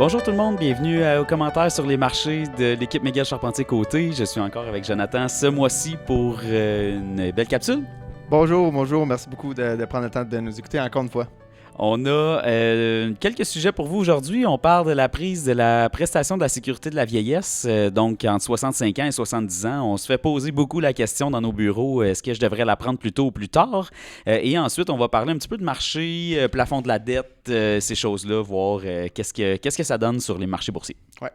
Bonjour tout le monde, bienvenue aux commentaires sur les marchés de l'équipe Miguel Charpentier-Côté. Je suis encore avec Jonathan ce mois-ci pour une belle capsule. Bonjour, merci beaucoup de prendre le temps de nous écouter encore une fois. On a quelques sujets pour vous aujourd'hui. On parle de la prise de la prestation de la sécurité de la vieillesse, donc entre 65 ans et 70 ans. On se fait poser beaucoup la question dans nos bureaux, est-ce que je devrais la prendre plus tôt ou plus tard? Et ensuite, on va parler un petit peu de marché, plafond de la dette, ces choses-là, voir qu'est-ce que ça donne sur les marchés boursiers. Ouais.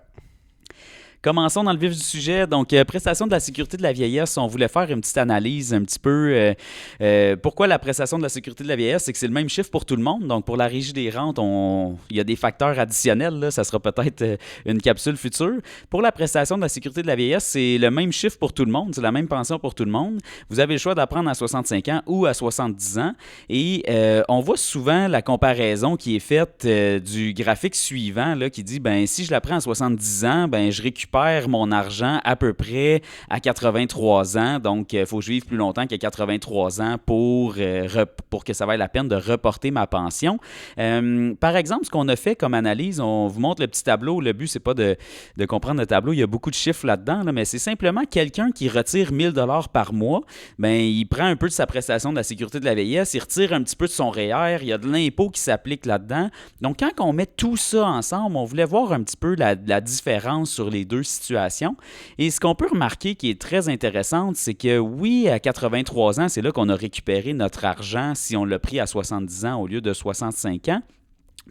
Commençons dans le vif du sujet. Donc, prestation de la sécurité de la vieillesse, on voulait faire une petite analyse un petit peu. Pourquoi la prestation de la sécurité de la vieillesse? C'est que c'est le même chiffre pour tout le monde. Donc, pour la Régie des rentes, il y a des facteurs additionnels. Là. Ça sera peut-être une capsule future. Pour la prestation de la sécurité de la vieillesse, c'est le même chiffre pour tout le monde. C'est la même pension pour tout le monde. Vous avez le choix d'apprendre à 65 ans ou à 70 ans. Et on voit souvent la comparaison qui est faite du graphique suivant là, qui dit, ben si je la prends à 70 ans, ben je récupère mon argent à peu près à 83 ans. Donc, il faut que je vive plus longtemps qu'à 83 ans pour que ça vaille la peine de reporter ma pension. Par exemple, ce qu'on a fait comme analyse, on vous montre le petit tableau. Le but, c'est pas de comprendre le tableau. Il y a beaucoup de chiffres là-dedans, là, mais c'est simplement quelqu'un qui retire 1 000 $ par mois. Ben, il prend un peu de sa prestation de la sécurité de la vieillesse, il retire un petit peu de son REER, il y a de l'impôt qui s'applique là-dedans. Donc, quand on met tout ça ensemble, on voulait voir un petit peu la différence sur les deux situations. Et ce qu'on peut remarquer qui est très intéressant, c'est que oui, à 83 ans, c'est là qu'on a récupéré notre argent si on l'a pris à 70 ans au lieu de 65 ans.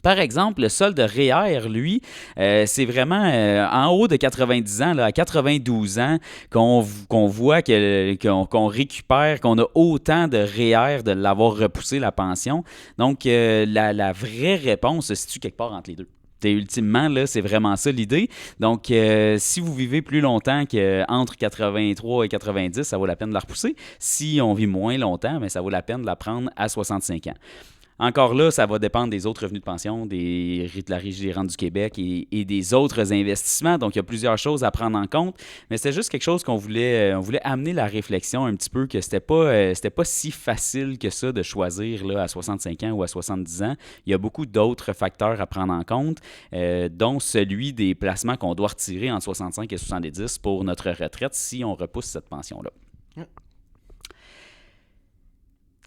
Par exemple, le solde REER, lui, c'est vraiment en haut de 90 ans, là, à 92 ans, qu'on voit qu'on récupère, qu'on a autant de REER de l'avoir repoussé la pension. Donc, la vraie réponse se situe quelque part entre les deux. Ultimement, là, c'est vraiment ça l'idée. Donc, si vous vivez plus longtemps qu'entre 83 et 90, ça vaut la peine de la repousser. Si on vit moins longtemps, mais ça vaut la peine de la prendre à 65 ans. Encore là, ça va dépendre des autres revenus de pension, de la Régie des rentes du Québec et des autres investissements. Donc, il y a plusieurs choses à prendre en compte. Mais c'est juste quelque chose qu'on voulait amener la réflexion un petit peu, que c'était pas si facile que ça de choisir là, à 65 ans ou à 70 ans. Il y a beaucoup d'autres facteurs à prendre en compte, dont celui des placements qu'on doit retirer entre 65 et 70 pour notre retraite si on repousse cette pension-là.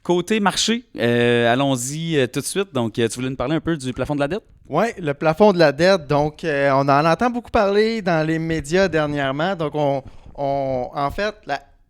Côté marché, allons-y tout de suite. Donc, tu voulais nous parler un peu du plafond de la dette? Oui, le plafond de la dette. Donc, on en entend beaucoup parler dans les médias dernièrement. Donc, en fait,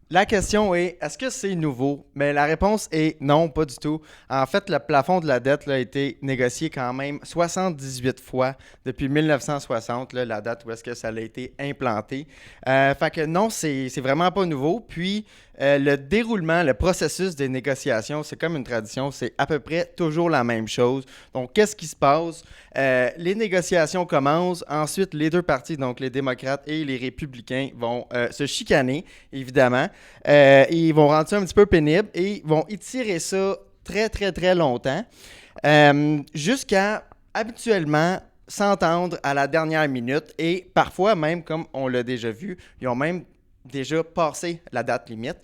la question est, est-ce que c'est nouveau? Mais la réponse est non, pas du tout. En fait, le plafond de la dette là, a été négocié quand même 78 fois depuis 1960, là, la date où est-ce que ça a été implanté. Fait que non, c'est vraiment pas nouveau. Puis, le déroulement, le processus des négociations, c'est comme une tradition, c'est à peu près toujours la même chose. Donc, qu'est-ce qui se passe? Les négociations commencent. Ensuite, les deux partis, donc les démocrates et les républicains, vont se chicaner, évidemment. Ils vont rendre ça un petit peu pénible et ils vont étirer ça très, très, très longtemps jusqu'à habituellement s'entendre à la dernière minute et parfois même, comme on l'a déjà vu, ils ont même déjà passé la date limite.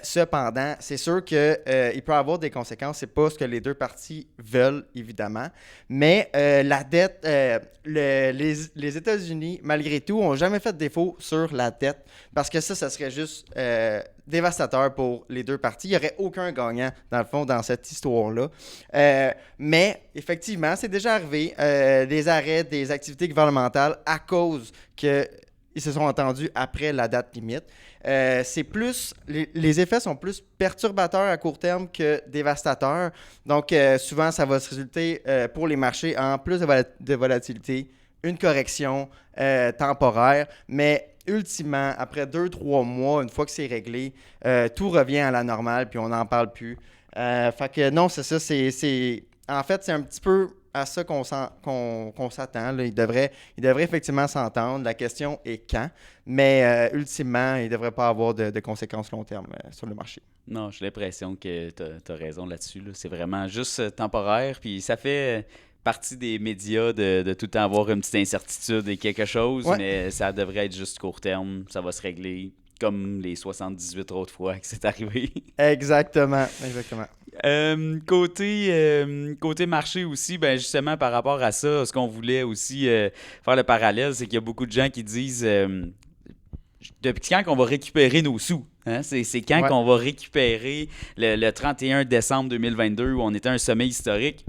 Cependant, c'est sûr qu'il peut y avoir des conséquences. C'est pas ce que les deux parties veulent, évidemment. Mais la dette, les États-Unis, malgré tout, n'ont jamais fait de défaut sur la dette parce que ça serait juste dévastateur pour les deux parties. Il n'y aurait aucun gagnant, dans le fond, dans cette histoire-là. Mais, effectivement, c'est déjà arrivé, des arrêts des activités gouvernementales à cause que ils se sont entendus après la date limite. C'est plus, les effets sont plus perturbateurs à court terme que dévastateurs. Donc, souvent, ça va se résulter pour les marchés en plus de volatilité, une correction temporaire. Mais ultimement, après 2-3 mois, une fois que c'est réglé, tout revient à la normale puis on n'en parle plus. Fait que non, c'est ça. En fait, c'est un petit peu à ça qu'on s'attend. Là. Ils devraient effectivement s'entendre. La question est quand. Mais ultimement, il ne devrait pas avoir de conséquences long terme sur le marché. Non, j'ai l'impression que tu as raison là-dessus. Là. C'est vraiment juste temporaire. Puis ça fait partie des médias de tout le temps avoir une petite incertitude et quelque chose. Ouais. Mais ça devrait être juste court terme. Ça va se régler. Comme les 78 autres fois que c'est arrivé. Exactement. Côté marché aussi, ben justement par rapport à ça, ce qu'on voulait aussi faire le parallèle, c'est qu'il y a beaucoup de gens qui disent depuis quand qu'on va récupérer nos sous? Hein? C'est quand Ouais. qu'on va récupérer le 31 décembre 2022 où on était à un sommet historique?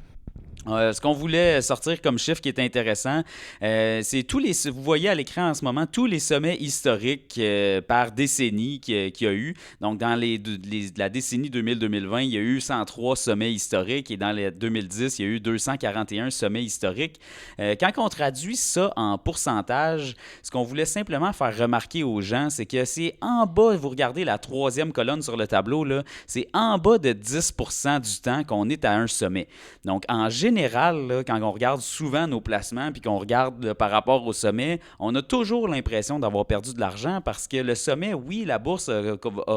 Ce qu'on voulait sortir comme chiffre qui est intéressant, c'est vous voyez à l'écran en ce moment tous les sommets historiques par décennie qu'il y a eu. Donc, dans la décennie 2000-2020, il y a eu 103 sommets historiques et dans les 2010, il y a eu 241 sommets historiques. Quand on traduit ça en pourcentage, ce qu'on voulait simplement faire remarquer aux gens, c'est que c'est en bas, vous regardez la troisième colonne sur le tableau, là, c'est en bas de 10% du temps qu'on est à un sommet. Donc, en général, là, quand on regarde souvent nos placements puis qu'on regarde par rapport au sommet, on a toujours l'impression d'avoir perdu de l'argent parce que le sommet, oui, la bourse a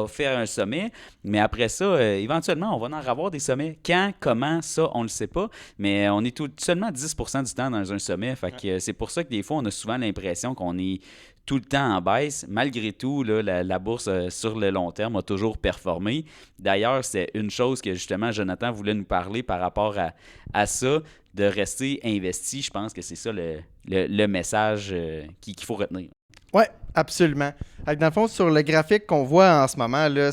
fait un sommet, mais après ça, éventuellement, on va en avoir des sommets. Quand, comment, ça, on ne le sait pas, mais on est seulement 10% du temps dans un sommet. Fait que c'est pour ça que des fois, on a souvent l'impression qu'on est tout le temps en baisse. Malgré tout, là, la bourse sur le long terme a toujours performé. D'ailleurs, c'est une chose que justement Jonathan voulait nous parler par rapport à ça, de rester investi. Je pense que c'est ça le message qu'il faut retenir. Oui, absolument. Dans le fond, sur le graphique qu'on voit en ce moment, là,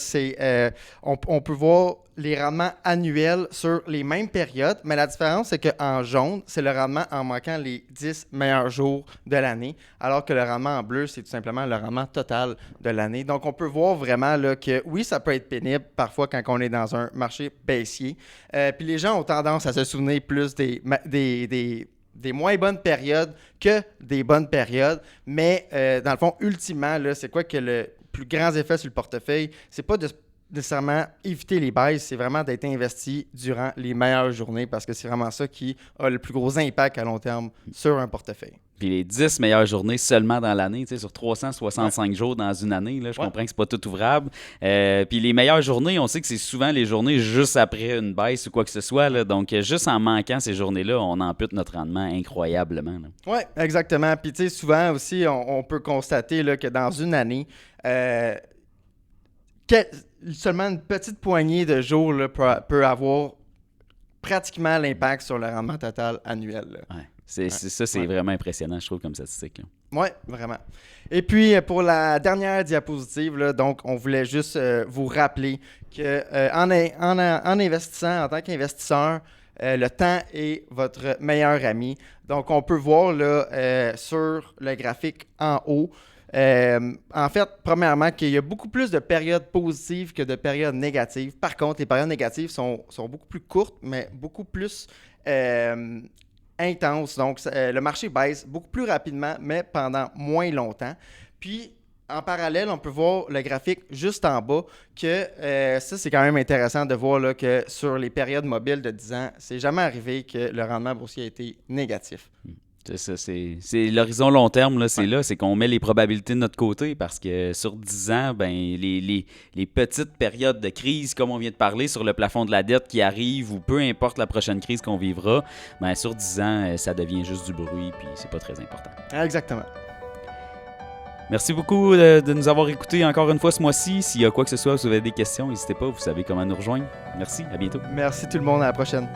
on peut voir les rendements annuels sur les mêmes périodes, mais la différence, c'est qu'en jaune, c'est le rendement en manquant les 10 meilleurs jours de l'année, alors que le rendement en bleu, c'est tout simplement le rendement total de l'année. Donc, on peut voir vraiment là, que oui, ça peut être pénible parfois quand on est dans un marché baissier. Puis les gens ont tendance à se souvenir plus des moins bonnes périodes que des bonnes périodes. Mais dans le fond, ultimement, là, c'est quoi que le plus grand effet sur le portefeuille? C'est pas de nécessairement éviter les baisses, c'est vraiment d'être investi durant les meilleures journées parce que c'est vraiment ça qui a le plus gros impact à long terme sur un portefeuille. Puis les 10 meilleures journées seulement dans l'année, tu sais, sur 365 jours dans une année, là, je comprends que c'est pas tout ouvrable. Puis les meilleures journées, on sait que c'est souvent les journées juste après une baisse ou quoi que ce soit. Là. Donc, juste en manquant ces journées-là, on ampute notre rendement incroyablement. Oui, exactement. Puis, tu sais, souvent aussi, on peut constater là, que dans une année, seulement une petite poignée de jours là, peut avoir pratiquement l'impact sur le rendement total annuel. Là. Ouais. C'est vraiment impressionnant, je trouve, comme statistique. Oui, vraiment. Et puis, pour la dernière diapositive, là, donc, on voulait juste vous rappeler qu'en en investissant, en tant qu'investisseur, le temps est votre meilleur ami. Donc, on peut voir là, sur le graphique en haut, en fait, premièrement, qu'il y a beaucoup plus de périodes positives que de périodes négatives. Par contre, les périodes négatives sont beaucoup plus courtes, mais beaucoup plus intenses. Donc, le marché baisse beaucoup plus rapidement, mais pendant moins longtemps. Puis, en parallèle, on peut voir le graphique juste en bas que ça, c'est quand même intéressant de voir là, que sur les périodes mobiles de 10 ans, c'est jamais arrivé que le rendement boursier a été négatif. C'est ça, c'est l'horizon long terme, là, c'est qu'on met les probabilités de notre côté parce que sur 10 ans, ben, les petites périodes de crise, comme on vient de parler, sur le plafond de la dette qui arrive ou peu importe la prochaine crise qu'on vivra, ben, sur 10 ans, ça devient juste du bruit puis c'est pas très important. Exactement. Merci beaucoup de nous avoir écoutés encore une fois ce mois-ci. S'il y a quoi que ce soit, si vous avez des questions, n'hésitez pas, vous savez comment nous rejoindre. Merci, à bientôt. Merci tout le monde, à la prochaine.